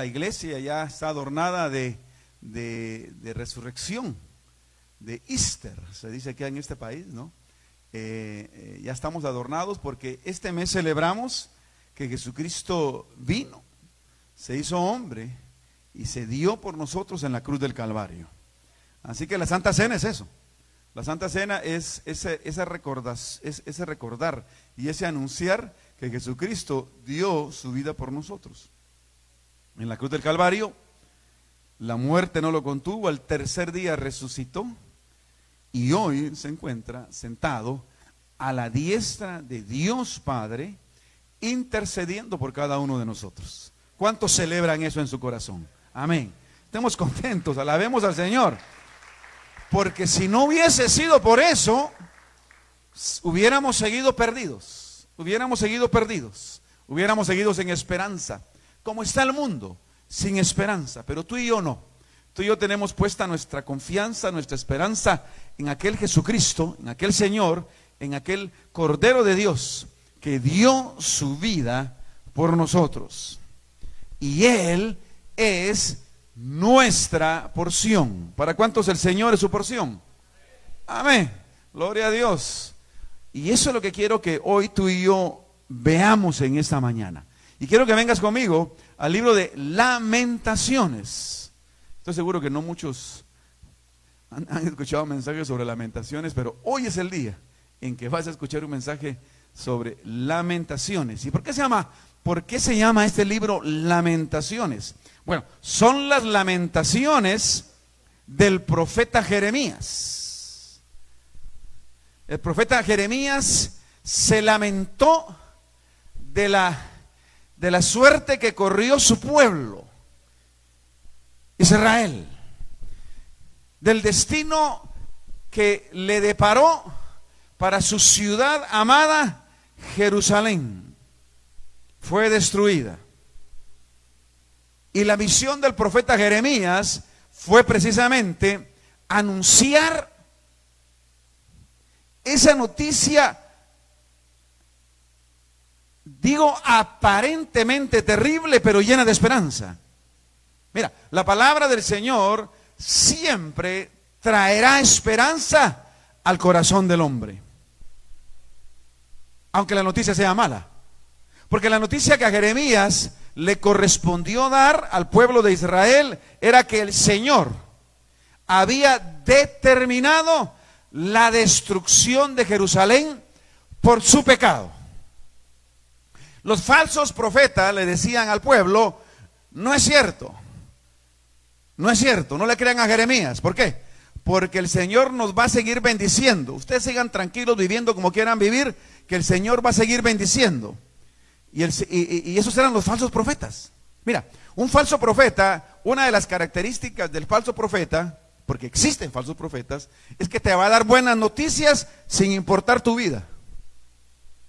la iglesia ya está adornada de resurrección, de Easter, se dice que en este país, ¿no? Ya estamos adornados porque este mes celebramos que Jesucristo vino, se hizo hombre y se dio por nosotros en la cruz del Calvario. Así que la Santa Cena es eso. La Santa Cena es ese recordar y ese anunciar que Jesucristo dio su vida por nosotros. En la cruz del Calvario, la muerte no lo contuvo, al tercer día resucitó y hoy se encuentra sentado a la diestra de Dios Padre, intercediendo por cada uno de nosotros. ¿Cuántos celebran eso en su corazón? Amén. Estemos contentos, alabemos al Señor. Porque si no hubiese sido por eso, hubiéramos seguido perdidos, hubiéramos seguido sin esperanza, como está el mundo, sin esperanza. Pero tú y yo no, tú y yo tenemos puesta nuestra confianza, nuestra esperanza en aquel Jesucristo, en aquel Señor, en aquel Cordero de Dios que dio su vida por nosotros. Y Él es nuestra porción. ¿Para cuántos el Señor es su porción? Amén, gloria a Dios. Y eso es lo que quiero que hoy tú y yo veamos en esta mañana. Y quiero que vengas conmigo al libro de Lamentaciones. Estoy seguro que no muchos han escuchado mensajes sobre Lamentaciones, pero hoy es el día en que vas a escuchar un mensaje sobre Lamentaciones. ¿Y por qué se llama este libro Lamentaciones? Bueno, son las lamentaciones del profeta Jeremías. El profeta Jeremías se lamentó de la suerte que corrió su pueblo, Israel, del destino que le deparó para su ciudad amada, Jerusalén. Fue destruida. Y la misión del profeta Jeremías fue precisamente anunciar esa noticia, digo, aparentemente terrible, pero llena de esperanza. Mira, la palabra del Señor siempre traerá esperanza al corazón del hombre, aunque la noticia sea mala. Porque la noticia que a Jeremías le correspondió dar al pueblo de Israel era que el Señor había determinado la destrucción de Jerusalén por su pecado. Los falsos profetas le decían al pueblo: no es cierto, no le crean a Jeremías. ¿Por qué? Porque el Señor nos va a seguir bendiciendo. Ustedes sigan tranquilos viviendo como quieran vivir, que el Señor va a seguir bendiciendo. Y esos eran los falsos profetas. Mira, un falso profeta, una de las características del falso profeta, porque existen falsos profetas, es que te va a dar buenas noticias sin importar tu vida.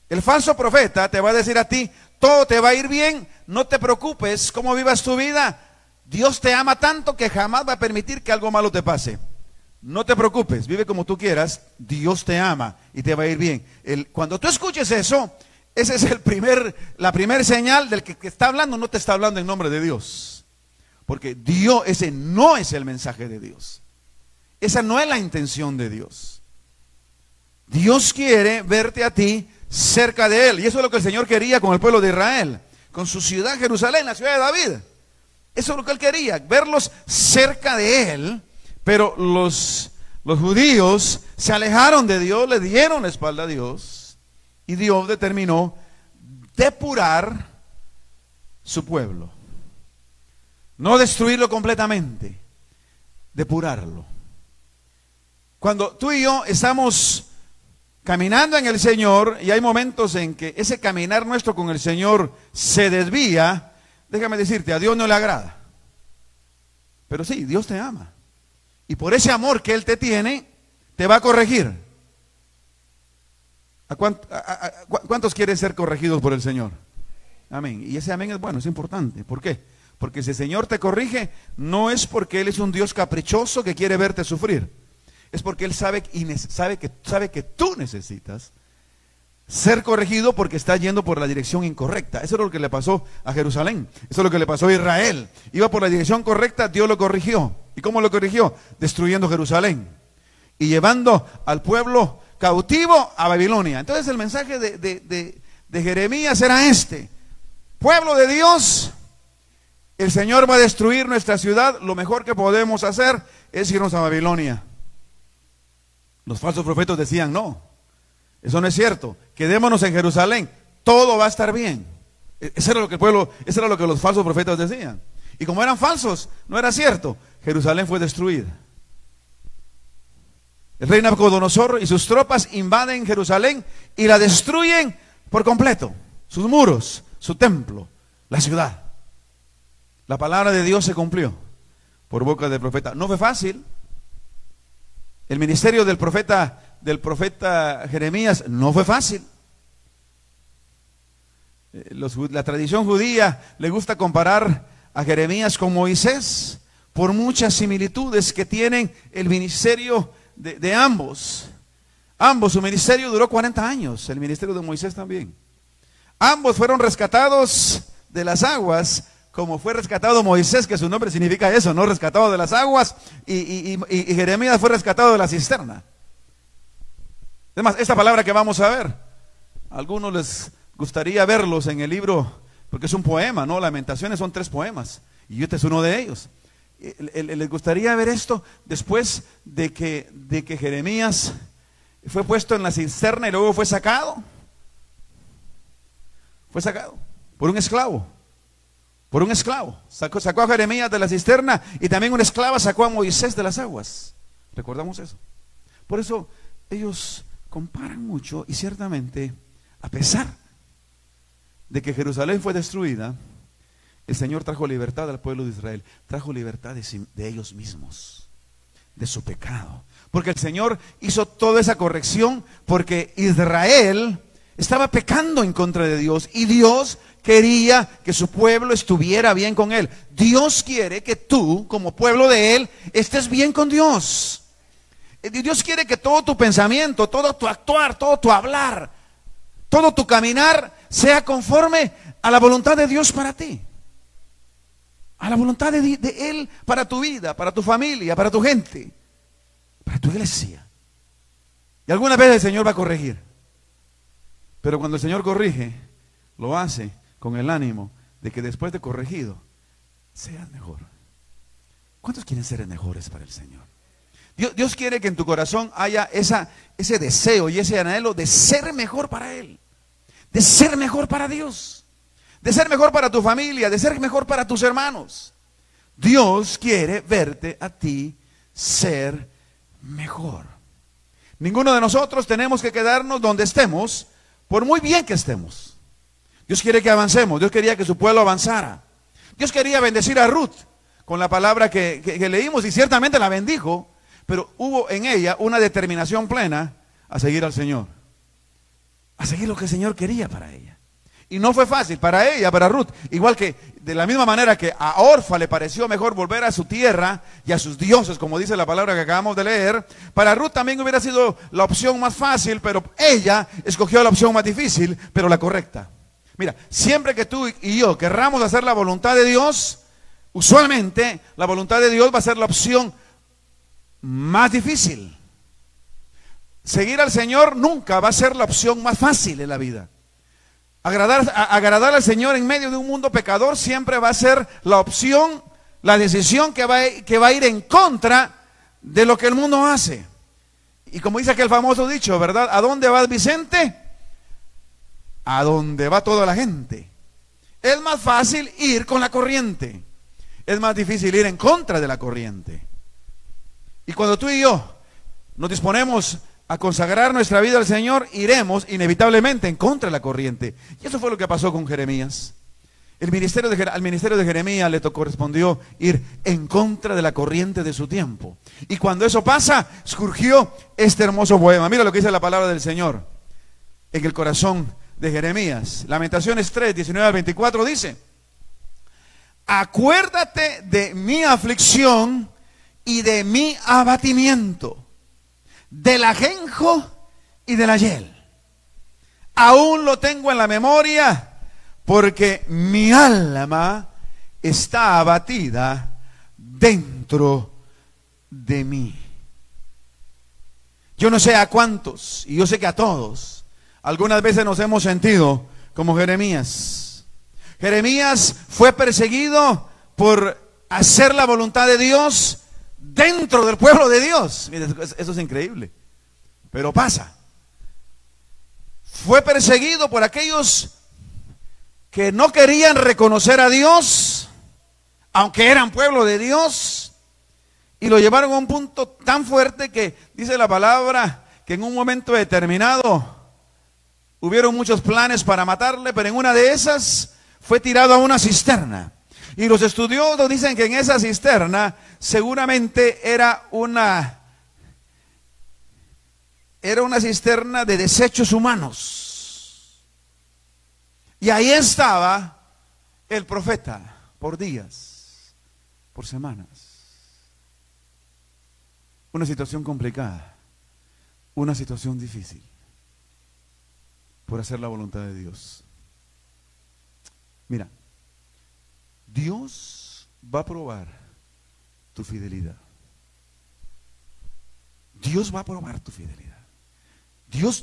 El falso profeta te va a decir a ti: todo te va a ir bien, no te preocupes cómo vivas tu vida, Dios te ama tanto que jamás va a permitir que algo malo te pase. No te preocupes, vive como tú quieras, Dios te ama y te va a ir bien. Cuando tú escuches eso, ese es la primera señal del que está hablando no te está hablando en nombre de Dios. Porque ese no es el mensaje de Dios. Esa no es la intención de Dios. Dios quiere verte a ti cerca de Él. Y eso es lo que el Señor quería con el pueblo de Israel, con su ciudad Jerusalén, la ciudad de David. Eso es lo que Él quería, verlos cerca de Él. Pero los judíos se alejaron de Dios, le dieron la espalda a Dios. Y Dios determinó depurar su pueblo. No destruirlo completamente, depurarlo. Cuando tú y yo estamos caminando en el Señor y hay momentos en que ese caminar nuestro con el Señor se desvía, déjame decirte, a Dios no le agrada. Pero sí, Dios te ama. Y por ese amor que Él te tiene, te va a corregir. ¿Cuántos quieren ser corregidos por el Señor? Amén. Y ese amén es bueno, es importante. ¿Por qué? Porque si el Señor te corrige, no es porque Él es un Dios caprichoso que quiere verte sufrir. Es porque Él sabe que tú necesitas ser corregido porque está yendo por la dirección incorrecta. Eso es lo que le pasó a Jerusalén. Eso es lo que le pasó a Israel. Iba por la dirección correcta, Dios lo corrigió. ¿Y cómo lo corrigió? Destruyendo Jerusalén y llevando al pueblo cautivo a Babilonia. Entonces el mensaje de Jeremías era este: pueblo de Dios, el Señor va a destruir nuestra ciudad. Lo mejor que podemos hacer es irnos a Babilonia. Los falsos profetas decían: no, eso no es cierto, quedémonos en Jerusalén, todo va a estar bien. Eso era lo que el pueblo, eso era lo que los falsos profetas decían. Y como eran falsos, no era cierto. Jerusalén fue destruida. El rey Nabucodonosor y sus tropas invaden Jerusalén y la destruyen por completo. Sus muros, su templo, la ciudad. La palabra de Dios se cumplió por boca del profeta. No fue fácil. El ministerio del profeta Jeremías no fue fácil. La tradición judía le gusta comparar a Jeremías con Moisés por muchas similitudes que tienen el ministerio de ambos. Ambos, su ministerio duró 40 años, el ministerio de Moisés también. Ambos fueron rescatados de las aguas, como fue rescatado Moisés, que su nombre significa eso, ¿no? Rescatado de las aguas, y Jeremías fue rescatado de la cisterna. Además, esta palabra que vamos a ver, a algunos les gustaría verlos en el libro, porque es un poema, ¿no? Lamentaciones son 3 poemas, y este es uno de ellos. Les gustaría ver esto después de que Jeremías fue puesto en la cisterna y luego fue sacado. Fue sacado por un esclavo. Por un esclavo. Sacó a Jeremías de la cisterna y también una esclava sacó a Moisés de las aguas. ¿Recordamos eso? Por eso ellos comparan mucho y ciertamente, a pesar de que Jerusalén fue destruida, el Señor trajo libertad al pueblo de Israel. Trajo libertad de ellos mismos, de su pecado. Porque el Señor hizo toda esa corrección porque Israel estaba pecando en contra de Dios y Dios quería que su pueblo estuviera bien con Él. Dios quiere que tú, como pueblo de Él, estés bien con Dios. Dios quiere que todo tu pensamiento, todo tu actuar, todo tu hablar, todo tu caminar sea conforme a la voluntad de Dios para ti. A la voluntad de Él para tu vida, para tu familia, para tu gente, para tu iglesia. Y alguna vez el Señor va a corregir. Pero cuando el Señor corrige, lo hace con el ánimo de que después de corregido, seas mejor. ¿Cuántos quieren ser mejores para el Señor? Dios quiere que en tu corazón haya ese deseo y ese anhelo de ser mejor para Él, de ser mejor para Dios, de ser mejor para tu familia, de ser mejor para tus hermanos. Dios quiere verte a ti ser mejor. Ninguno de nosotros tenemos que quedarnos donde estemos, por muy bien que estemos. Dios quiere que avancemos. Dios quería que su pueblo avanzara. Dios quería bendecir a Ruth con la palabra que leímos, y ciertamente la bendijo, pero hubo en ella una determinación plena a seguir al Señor, a seguir lo que el Señor quería para ella. Y no fue fácil para ella, para Ruth. Igual que de la misma manera que a Orfa le pareció mejor volver a su tierra y a sus dioses, como dice la palabra que acabamos de leer, para Ruth también hubiera sido la opción más fácil, pero ella escogió la opción más difícil, pero la correcta. Mira, siempre que tú y yo querramos hacer la voluntad de Dios, usualmente la voluntad de Dios va a ser la opción más difícil. Seguir al Señor nunca va a ser la opción más fácil en la vida. Agradar al Señor en medio de un mundo pecador siempre va a ser la opción, la decisión que va a ir en contra de lo que el mundo hace. Y como dice aquel famoso dicho, ¿verdad? ¿A dónde vas, Vicente? A donde va toda la gente. Es más fácil ir con la corriente. Es más difícil ir en contra de la corriente. Y cuando tú y yo nos disponemos a consagrar nuestra vida al Señor, iremos inevitablemente en contra de la corriente. Y eso fue lo que pasó con Jeremías. Al ministerio de Jeremías le correspondió ir en contra de la corriente de su tiempo. Y cuando eso pasa, surgió este hermoso poema. Mira lo que dice la palabra del Señor en el corazón de Jeremías. Lamentaciones 3, 19 al 24 dice: acuérdate de mi aflicción y de mi abatimiento, del ajenjo y de la hiel. Aún lo tengo en la memoria, porque mi alma está abatida dentro de mí. Yo no sé a cuántos, y yo sé que a todos, algunas veces nos hemos sentido como Jeremías. Jeremías fue perseguido por hacer la voluntad de Dios dentro del pueblo de Dios. Mire, eso es increíble, pero pasa. Fue perseguido por aquellos que no querían reconocer a Dios, aunque eran pueblo de Dios, y lo llevaron a un punto tan fuerte que dice la palabra que en un momento determinado hubieron muchos planes para matarle, pero en una de esas fue tirado a una cisterna. Y los estudiosos dicen que en esa cisterna seguramente era una cisterna de desechos humanos. Y ahí estaba el profeta por días, por semanas. Una situación complicada, una situación difícil, por hacer la voluntad de Dios. Mira, Dios va a probar tu fidelidad. Dios va a probar tu fidelidad. Dios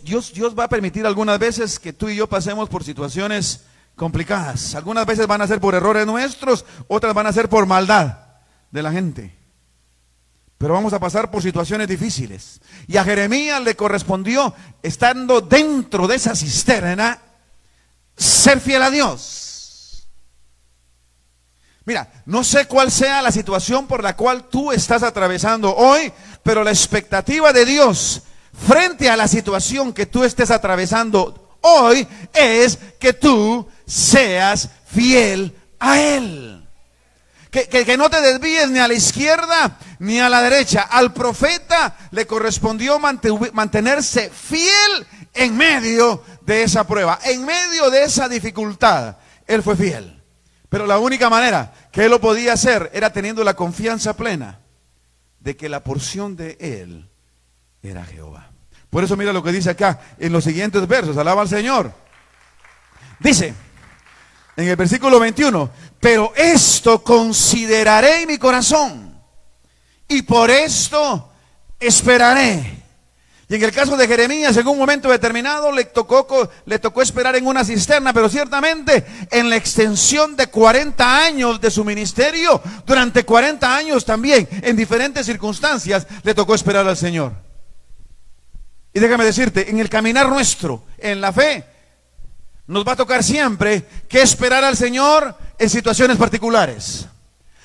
va a permitir algunas veces que tú y yo pasemos por situaciones complicadas. Algunas veces van a ser por errores nuestros, otras van a ser por maldad de la gente. Pero vamos a pasar por situaciones difíciles. Y a Jeremías le correspondió, estando dentro de esa cisterna, ser fiel a Dios. Mira, no sé cuál sea la situación por la cual tú estás atravesando hoy, pero la expectativa de Dios frente a la situación que tú estés atravesando hoy es que tú seas fiel a Él. Que no te desvíes ni a la izquierda ni a la derecha. Al profeta le correspondió mantenerse fiel en medio de esa prueba, en medio de esa dificultad. Él fue fiel. Pero la única manera que él lo podía hacer era teniendo la confianza plena de que la porción de él era Jehová. Por eso mira lo que dice acá en los siguientes versos. Alaba al Señor. Dice en el versículo 21, pero esto consideraré en mi corazón y por esto esperaré. Y en el caso de Jeremías, en un momento determinado le tocó esperar en una cisterna, pero ciertamente en la extensión de 40 años de su ministerio, durante 40 años también, en diferentes circunstancias, le tocó esperar al Señor. Y déjame decirte, en el caminar nuestro, en la fe, nos va a tocar siempre que esperar al Señor en situaciones particulares.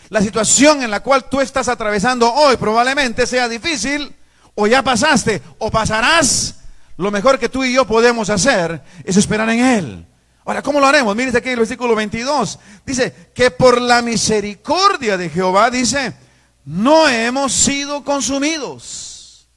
La situación en la cual tú estás atravesando hoy probablemente sea difícil, o ya pasaste, o pasarás. Lo mejor que tú y yo podemos hacer es esperar en Él. Ahora, ¿cómo lo haremos? Miren aquí el versículo 22. Dice que por la misericordia de Jehová, dice, no hemos sido consumidos.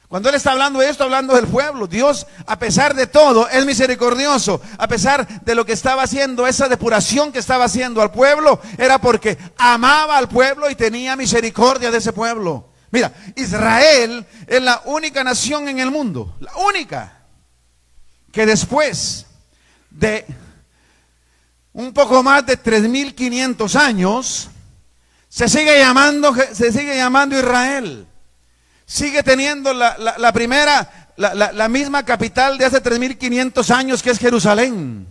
Cuando él está hablando de esto, hablando del pueblo, Dios, a pesar de todo, es misericordioso. A pesar de lo que estaba haciendo, esa depuración que estaba haciendo al pueblo, era porque amaba al pueblo y tenía misericordia de ese pueblo. Mira, Israel es la única nación en el mundo, la única, que después de un poco más de 3.500 años, se sigue llamando Israel. Sigue teniendo la misma capital de hace 3.500 años, que es Jerusalén.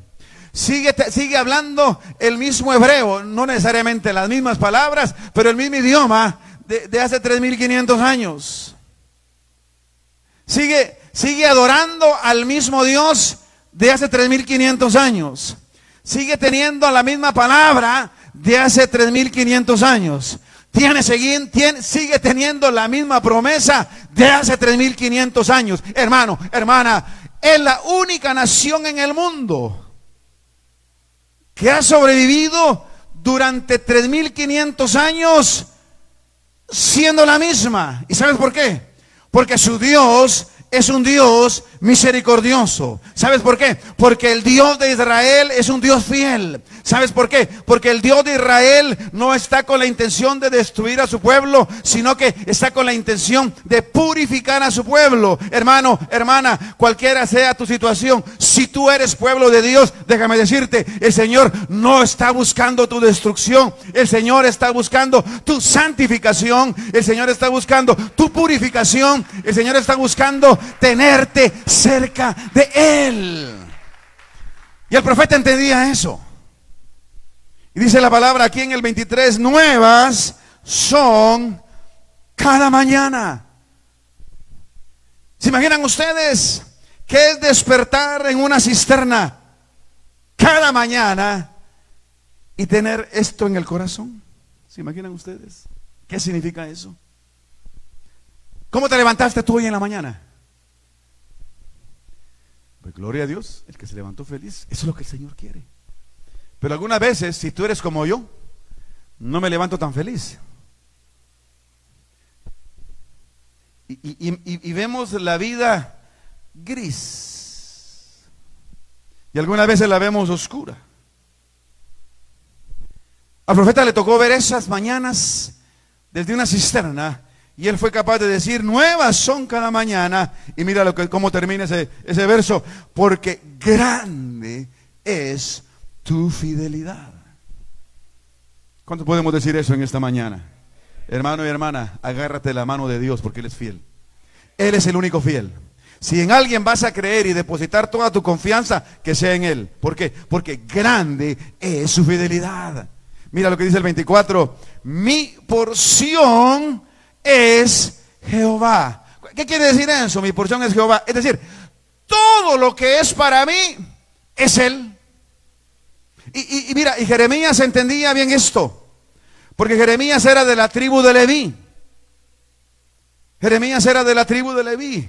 Sigue hablando el mismo hebreo, no necesariamente las mismas palabras, pero el mismo idioma de hace 3.500 años. Sigue adorando al mismo Dios de hace 3.500 años. Sigue teniendo la misma palabra de hace 3.500 años. Sigue teniendo la misma promesa de hace 3.500 años. Hermano, hermana, es la única nación en el mundo que ha sobrevivido durante 3.500 años siendo la misma. ¿Y sabes por qué? Porque su Dios es un Dios misericordioso. ¿Sabes por qué? Porque el Dios de Israel es un Dios fiel. ¿Sabes por qué? Porque el Dios de Israel no está con la intención de destruir a su pueblo, sino que está con la intención de purificar a su pueblo. Hermano, hermana, cualquiera sea tu situación, si tú eres pueblo de Dios, déjame decirte, el Señor no está buscando tu destrucción. El Señor está buscando tu santificación. El Señor está buscando tu purificación. El Señor está buscando tenerte cerca de Él. Y el profeta entendía eso. Y dice la palabra aquí en el 23, nuevas son cada mañana. ¿Se imaginan ustedes qué es despertar en una cisterna cada mañana y tener esto en el corazón? ¿Se imaginan ustedes qué significa eso? ¿Cómo te levantaste tú hoy en la mañana? Pues gloria a Dios, el que se levantó feliz, eso es lo que el Señor quiere. Pero algunas veces, si tú eres como yo, no me levanto tan feliz. Y vemos la vida gris. Y algunas veces la vemos oscura. Al profeta le tocó ver esas mañanas desde una cisterna. Y él fue capaz de decir, nuevas son cada mañana. Y mira cómo termina ese verso. Porque grande es tu fidelidad. ¿Cuánto podemos decir eso en esta mañana? Hermano y hermana, agárrate la mano de Dios porque Él es fiel. Él es el único fiel. Si en alguien vas a creer y depositar toda tu confianza, que sea en Él. ¿Por qué? Porque grande es su fidelidad. Mira lo que dice el 24. Mi porción es Jehová. ¿Qué quiere decir eso? Mi porción es Jehová. Es decir, todo lo que es para mí es Él. Y mira, y Jeremías entendía bien esto, porque Jeremías era de la tribu de Leví. Jeremías era de la tribu de Leví,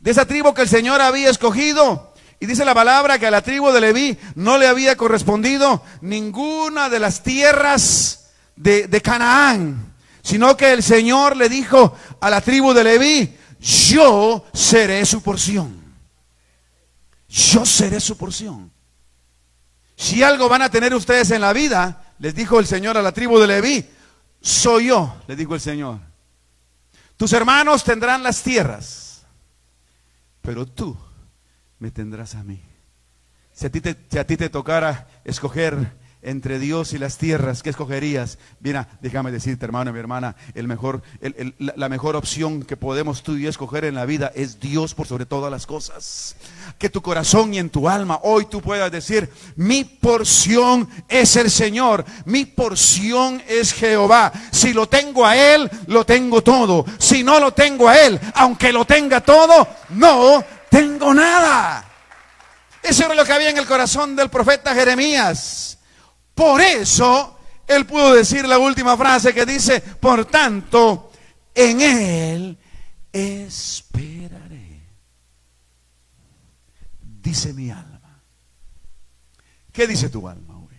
de esa tribu que el Señor había escogido. Y dice la palabra que a la tribu de Leví no le había correspondido ninguna de las tierras de Canaán, sino que el Señor le dijo a la tribu de Leví, yo seré su porción. Yo seré su porción. Si algo van a tener ustedes en la vida, les dijo el Señor a la tribu de Leví, soy yo, le dijo el Señor. Tus hermanos tendrán las tierras, pero tú me tendrás a mí. Si a ti te tocara escoger entre Dios y las tierras, ¿qué escogerías? Mira, déjame decirte, hermano y mi hermana, la mejor opción que podemos tú y yo escoger en la vida es Dios por sobre todas las cosas. Que tu corazón y en tu alma hoy tú puedas decir, mi porción es el Señor, mi porción es Jehová. Si lo tengo a Él, lo tengo todo. Si no lo tengo a Él, aunque lo tenga todo, no tengo nada. Eso era lo que había en el corazón del profeta Jeremías. Por eso, él pudo decir la última frase que dice, por tanto, en Él esperaré. Dice mi alma. ¿Qué dice tu alma hoy?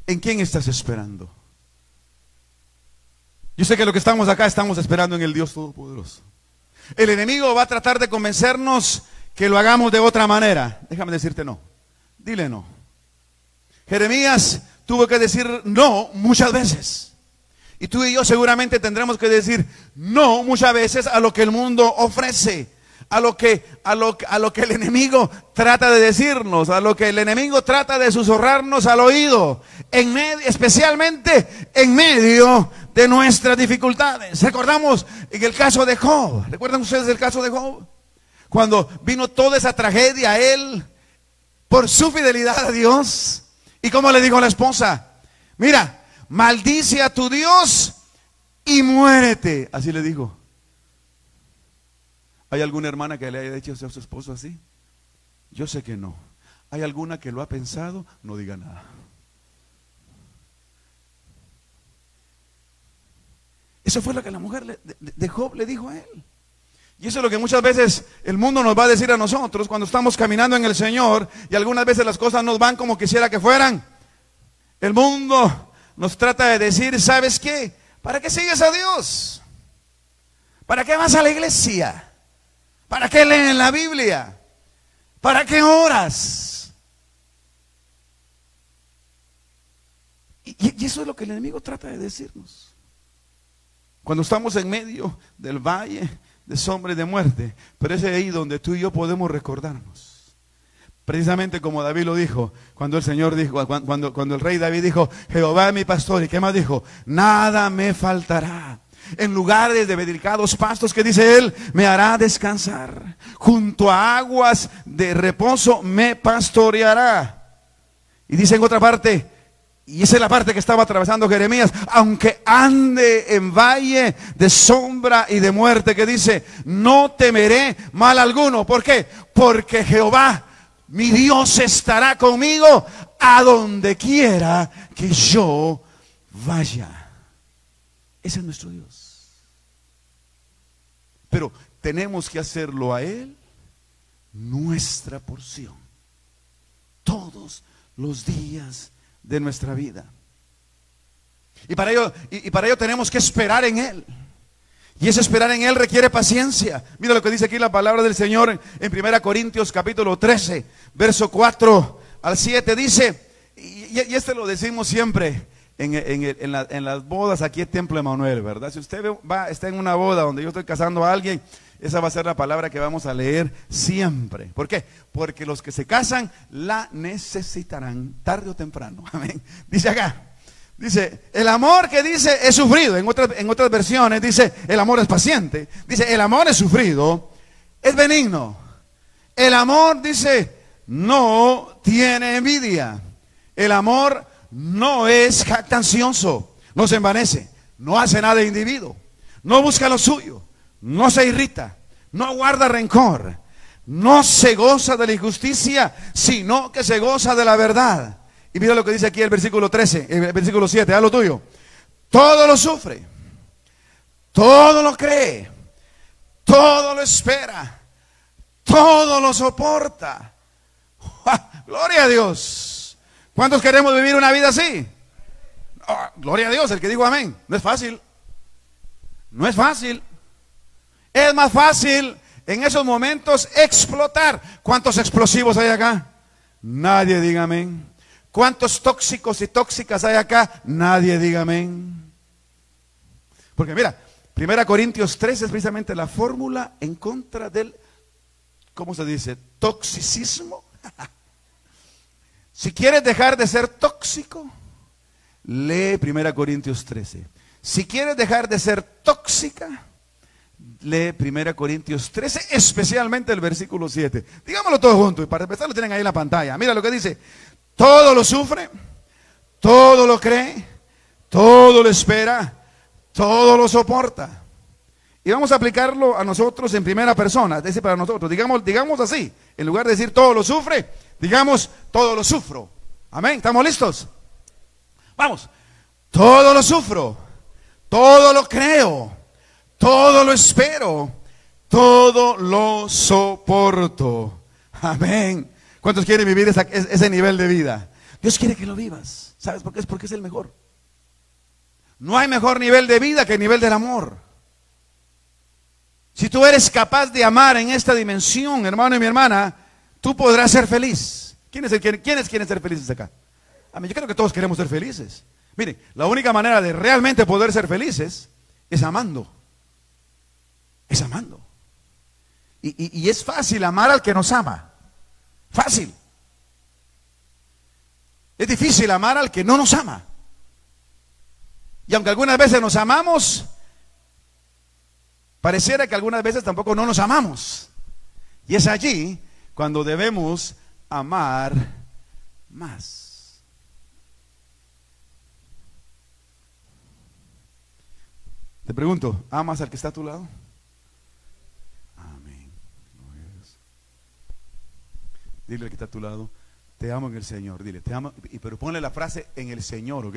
¿En quién estás esperando? Yo sé que lo que estamos acá estamos esperando en el Dios Todopoderoso. El enemigo va a tratar de convencernos que lo hagamos de otra manera. Déjame decirte no. Dile no. Jeremías tuvo que decir no muchas veces. Y tú y yo seguramente tendremos que decir no muchas veces a lo que el mundo ofrece, a lo que el enemigo trata de decirnos, a lo que el enemigo trata de susurrarnos al oído, especialmente en medio de nuestras dificultades. Recordamos en el caso de Job. ¿Recuerdan ustedes el caso de Job? Cuando vino toda esa tragedia a él por su fidelidad a Dios. ¿Y cómo le dijo a la esposa? Mira, maldice a tu Dios y muérete. Así le dijo. ¿Hay alguna hermana que le haya dicho a su esposo así? Yo sé que no. ¿Hay alguna que lo ha pensado? No diga nada. Eso fue lo que la mujer de Job le dijo a él. Y eso es lo que muchas veces el mundo nos va a decir a nosotros cuando estamos caminando en el Señor y algunas veces las cosas no van como quisiera que fueran. El mundo nos trata de decir, ¿sabes qué? ¿Para qué sigues a Dios? ¿Para qué vas a la iglesia? ¿Para qué leen la Biblia? ¿Para qué oras? Y eso es lo que el enemigo trata de decirnos. Cuando estamos en medio del valle de sombra y de muerte, pero es ahí donde tú y yo podemos recordarnos. Precisamente como David lo dijo, cuando el Señor dijo, cuando el rey David dijo, Jehová es mi pastor, ¿y qué más dijo? Nada me faltará. En lugares de delicados pastos, que dice él, me hará descansar. Junto a aguas de reposo me pastoreará. Y dice en otra parte, y esa es la parte que estaba atravesando Jeremías, aunque ande en valle de sombra y de muerte, que dice, no temeré mal alguno. ¿Por qué? Porque Jehová, mi Dios, estará conmigo a donde quiera que yo vaya. Ese es nuestro Dios. Pero tenemos que hacerlo a Él nuestra porción todos los días de nuestra vida. Y para ello tenemos que esperar en Él. Y ese esperar en Él requiere paciencia. Mira lo que dice aquí la palabra del Señor en 1 Corintios capítulo 13, verso 4 al 7. Dice, y este lo decimos siempre en las bodas aquí en Templo Emanuel, ¿verdad? Si usted está en una boda donde yo estoy casando a alguien, esa va a ser la palabra que vamos a leer siempre. ¿Por qué? Porque los que se casan la necesitarán tarde o temprano. Amén. Dice acá, dice, el amor, que dice es sufrido. En otras versiones dice, el amor es paciente. Dice, el amor es sufrido, es benigno. El amor, dice, no tiene envidia. El amor no es jactancioso, no se envanece, no hace nada de individuo, no busca lo suyo, no se irrita, no guarda rencor, no se goza de la injusticia, sino que se goza de la verdad. Y mira lo que dice aquí el versículo 13, el versículo 7, haz lo tuyo. Todo lo sufre, todo lo cree, todo lo espera, todo lo soporta. Gloria a Dios. ¿Cuántos queremos vivir una vida así? Oh, gloria a Dios, el que dijo amén. No es fácil. No es fácil. Es más fácil en esos momentos explotar. ¿Cuántos explosivos hay acá? Nadie diga amén. ¿Cuántos tóxicos y tóxicas hay acá? Nadie diga amén. Porque mira, 1 Corintios 13 es precisamente la fórmula en contra del, ¿cómo se dice? Toxicismo. Si quieres dejar de ser tóxico, lee 1 Corintios 13. Si quieres dejar de ser tóxica, lee 1 Corintios 13, especialmente el versículo 7. Digámoslo todos juntos, y para empezar lo tienen ahí en la pantalla. Mira lo que dice: todo lo sufre, todo lo cree, todo lo espera, todo lo soporta. Y vamos a aplicarlo a nosotros en primera persona, es decir, para nosotros. Digamos así, en lugar de decir todo lo sufre, digamos todo lo sufro. Amén, ¿estamos listos? Vamos. Todo lo sufro, todo lo creo, todo lo espero, todo lo soporto. Amén. ¿Cuántos quieren vivir ese nivel de vida? Dios quiere que lo vivas. ¿Sabes por qué? Es porque es el mejor. No hay mejor nivel de vida que el nivel del amor. Si tú eres capaz de amar en esta dimensión, hermano y mi hermana, tú podrás ser feliz. ¿Quiénes quieren ser felices acá? A mí, yo creo que todos queremos ser felices. Miren, la única manera de realmente poder ser felices es amando. Es amando. Y es fácil amar al que nos ama. Fácil. Es difícil amar al que no nos ama. Y aunque algunas veces nos amamos, pareciera que algunas veces tampoco no nos amamos. Y es allí cuando debemos amar más. Te pregunto, ¿amas al que está a tu lado? Amén. Dile al que está a tu lado: te amo en el Señor. Dile, te amo, pero ponle la frase en el Señor, ¿ok?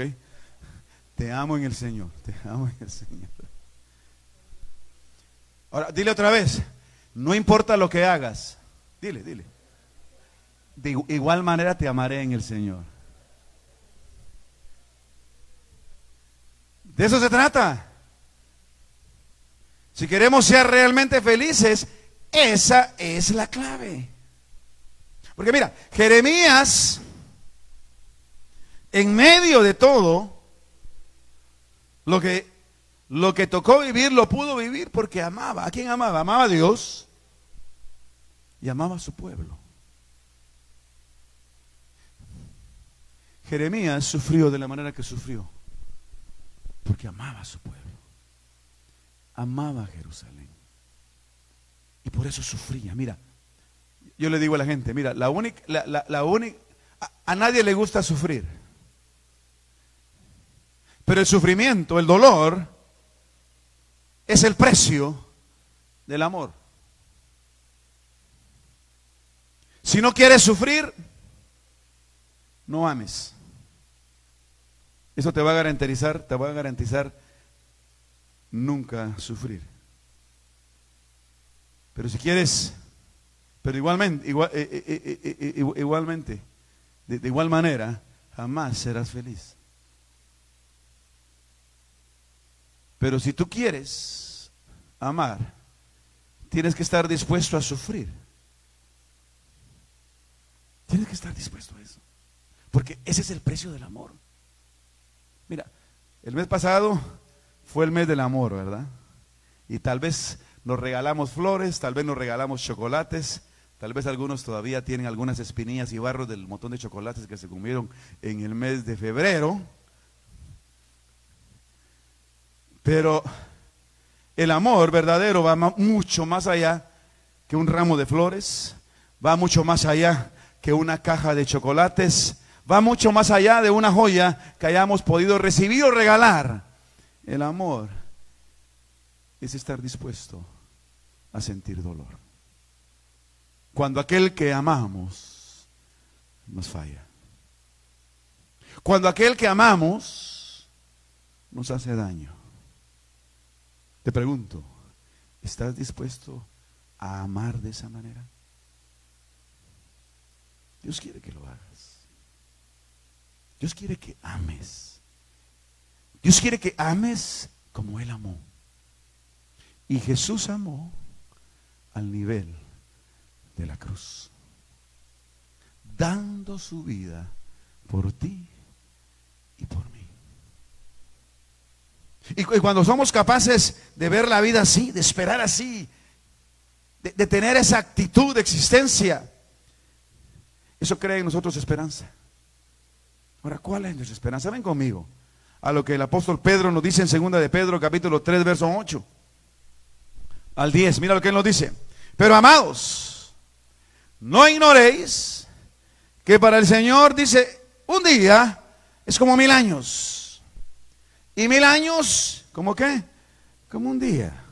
Te amo en el Señor. Te amo en el Señor. Ahora, dile otra vez: no importa lo que hagas. Dile. De igual manera te amaré en el Señor. De eso se trata. Si queremos ser realmente felices, esa es la clave. Porque mira, Jeremías, en medio de todo, Lo que tocó vivir, lo pudo vivir porque amaba. ¿A quién amaba? Amaba a Dios y amaba a su pueblo. Jeremías sufrió de la manera que sufrió porque amaba a su pueblo. Amaba a Jerusalén. Y por eso sufría. Mira, yo le digo a la gente, mira, a nadie le gusta sufrir. Pero el sufrimiento, el dolor, es el precio del amor. Si no quieres sufrir, no ames. Eso te va a garantizar nunca sufrir. Pero si quieres, pero igualmente, de igual manera, jamás serás feliz. Pero si tú quieres amar, tienes que estar dispuesto a sufrir. Tienes que estar dispuesto a eso. Porque ese es el precio del amor. Mira, el mes pasado fue el mes del amor, ¿verdad? Y tal vez nos regalamos flores, tal vez nos regalamos chocolates, tal vez algunos todavía tienen algunas espinillas y barros del montón de chocolates que se comieron en el mes de febrero. Pero el amor verdadero va mucho más allá que un ramo de flores, va mucho más allá que una caja de chocolates, va mucho más allá de una joya que hayamos podido recibir o regalar. El amor es estar dispuesto a sentir dolor. Cuando aquel que amamos nos falla. Cuando aquel que amamos nos hace daño. Te pregunto, ¿estás dispuesto a amar de esa manera? Dios quiere que lo hagas. Dios quiere que ames. Dios quiere que ames como Él amó. Y Jesús amó al nivel de la cruz, dando su vida por ti y por mí. Y cuando somos capaces de ver la vida así, de esperar así, de tener esa actitud de existencia, eso crea en nosotros esperanza. Ahora, ¿cuál es nuestra esperanza? Ven conmigo a lo que el apóstol Pedro nos dice en 2 de Pedro capítulo 3 verso 8 al 10. Mira lo que él nos dice: pero amados, no ignoréis que para el Señor, dice, un día es como 1000 años. Y 1000 años, ¿cómo qué? Como un día.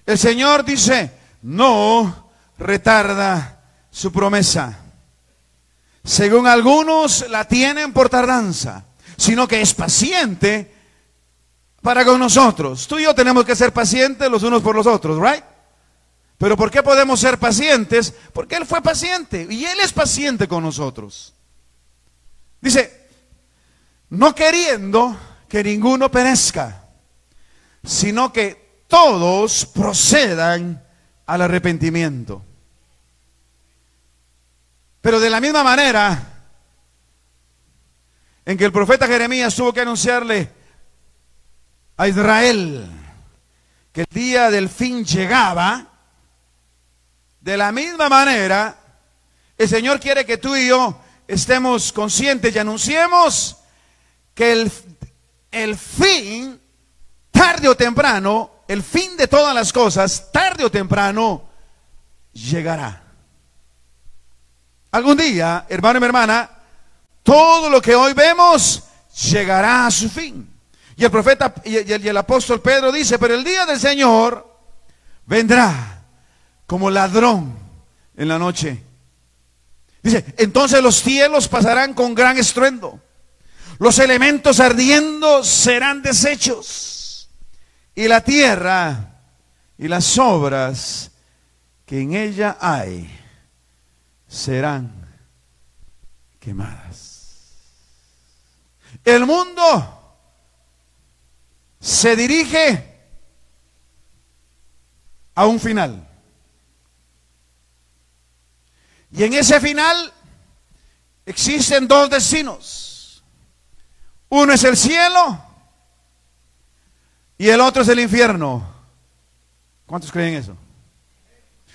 El Señor dice, no retarda su promesa, según algunos la tienen por tardanza, sino que es paciente para con nosotros. Tú y yo tenemos que ser pacientes los unos por los otros, ¿right? Pero ¿por qué podemos ser pacientes? Porque Él fue paciente y Él es paciente con nosotros. Dice, no queriendo que ninguno perezca, sino que todos procedan al arrepentimiento. Pero de la misma manera en que el profeta Jeremías tuvo que anunciarle a Israel que el día del fin llegaba, de la misma manera el Señor quiere que tú y yo estemos conscientes y anunciemos que el fin, tarde o temprano, el fin de todas las cosas, tarde o temprano, llegará. Algún día, hermano y mi hermana, todo lo que hoy vemos llegará a su fin. Y el profeta y el apóstol Pedro dice, pero el día del Señor vendrá como ladrón en la noche. Dice, entonces los cielos pasarán con gran estruendo, los elementos ardiendo serán deshechos, y la tierra y las obras que en ella hay serán quemadas. El mundo se dirige a un final. Y en ese final existen dos destinos. Uno es el cielo y el otro es el infierno. ¿Cuántos creen eso?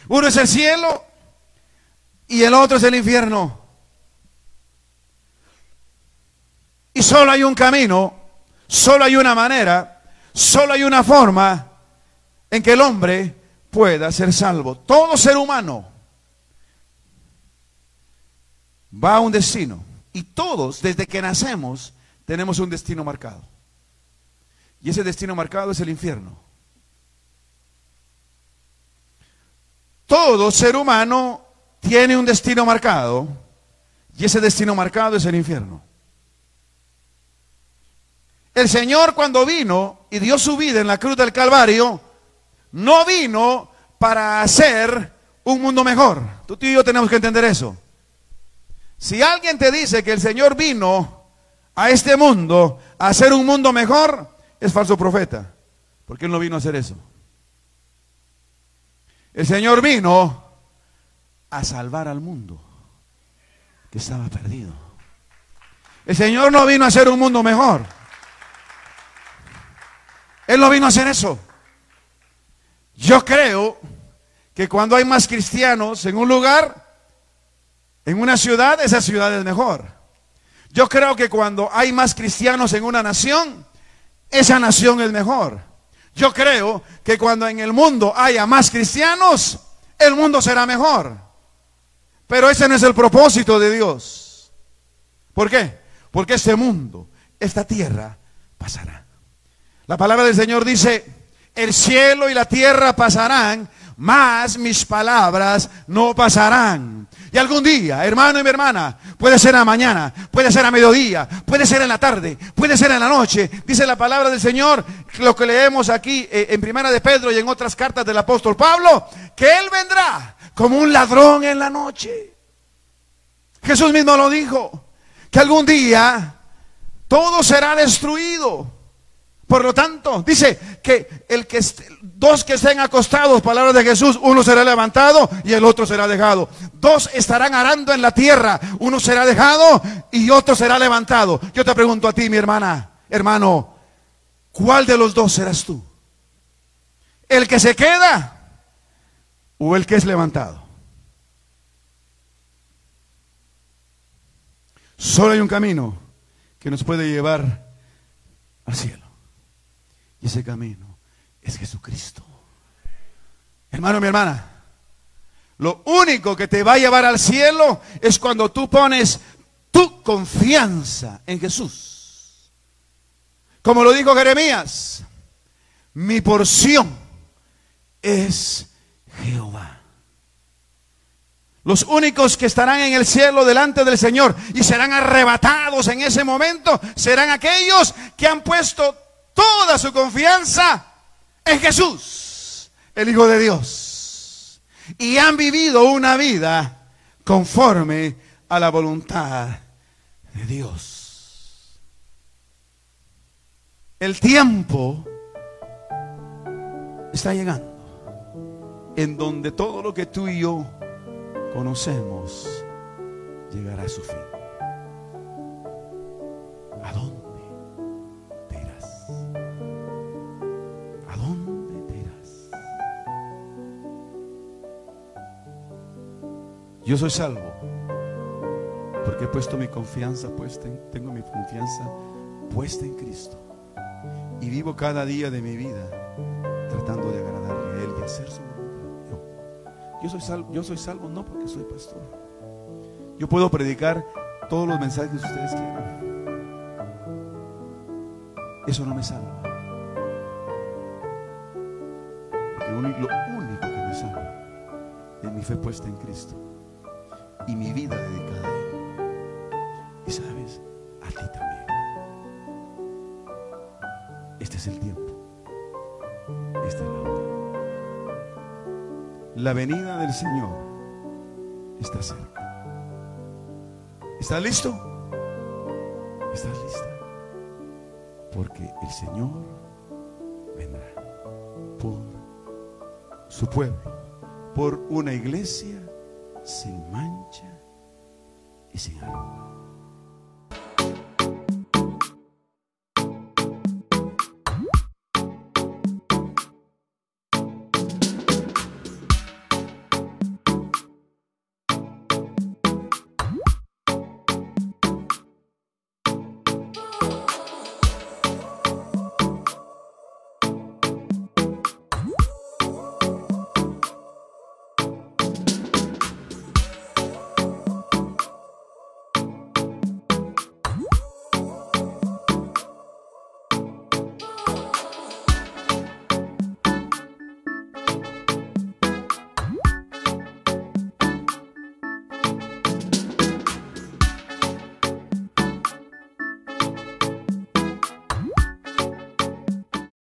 Uno es el cielo y el otro es el infierno. Y solo hay un camino, solo hay una manera, solo hay una forma en que el hombre pueda ser salvo. Todo ser humano va a un destino. Y todos, desde que nacemos, tenemos un destino marcado. Y ese destino marcado es el infierno. Todo ser humano tiene un destino marcado. Y ese destino marcado es el infierno. El Señor, cuando vino y dio su vida en la cruz del Calvario, no vino para hacer un mundo mejor. Tú y yo tenemos que entender eso. Si alguien te dice que el Señor vino a este mundo a hacer un mundo mejor, es falso profeta, porque Él no vino a hacer eso. El Señor vino a salvar al mundo que estaba perdido. El Señor no vino a hacer un mundo mejor. Él no vino a hacer eso. Yo creo que cuando hay más cristianos en un lugar, en una ciudad, esa ciudad es mejor. Yo creo que cuando hay más cristianos en una nación, esa nación es mejor. Yo creo que cuando en el mundo haya más cristianos, el mundo será mejor. Pero ese no es el propósito de Dios. ¿Por qué? Porque este mundo, esta tierra, pasará. La palabra del Señor dice: el cielo y la tierra pasarán, mas mis palabras no pasarán. Y algún día, hermano y mi hermana, puede ser a mañana, puede ser a mediodía, puede ser en la tarde, puede ser en la noche. Dice la palabra del Señor, lo que leemos aquí en Primera de Pedro y en otras cartas del apóstol Pablo, que Él vendrá como un ladrón en la noche. Jesús mismo lo dijo, que algún día todo será destruido. Por lo tanto, dice que dos que estén acostados, palabras de Jesús, uno será levantado y el otro será dejado. Dos estarán arando en la tierra, uno será dejado y otro será levantado. Yo te pregunto a ti, mi hermana, hermano, ¿cuál de los dos serás tú? ¿El que se queda o el que es levantado? Solo hay un camino que nos puede llevar al cielo. Y ese camino es Jesucristo. Hermano, mi hermana, lo único que te va a llevar al cielo es cuando tú pones tu confianza en Jesús. Como lo dijo Jeremías, mi porción es Jehová. Los únicos que estarán en el cielo delante del Señor y serán arrebatados en ese momento serán aquellos que han puesto toda su confianza en Jesús, el Hijo de Dios, y han vivido una vida conforme a la voluntad de Dios. El tiempo está llegando en donde todo lo que tú y yo conocemos llegará a su fin. ¿A dónde te irás? ¿A dónde te irás? Yo soy salvo porque he puesto mi confianza tengo mi confianza puesta en Cristo y vivo cada día de mi vida tratando de agradarle a Él y hacer su voluntad. Yo soy salvo no porque soy pastor. Yo puedo predicar todos los mensajes que ustedes quieran. Eso no me salva. Porque lo único que me salva es mi fe puesta en Cristo y mi vida dedicada a Él. Y sabes, a ti también. Este es el tiempo. Esta es la hora. La venida del Señor está cerca. ¿Estás listo? ¿Estás lista? Porque el Señor vendrá por su pueblo, por una iglesia sin mancha y sin arruga.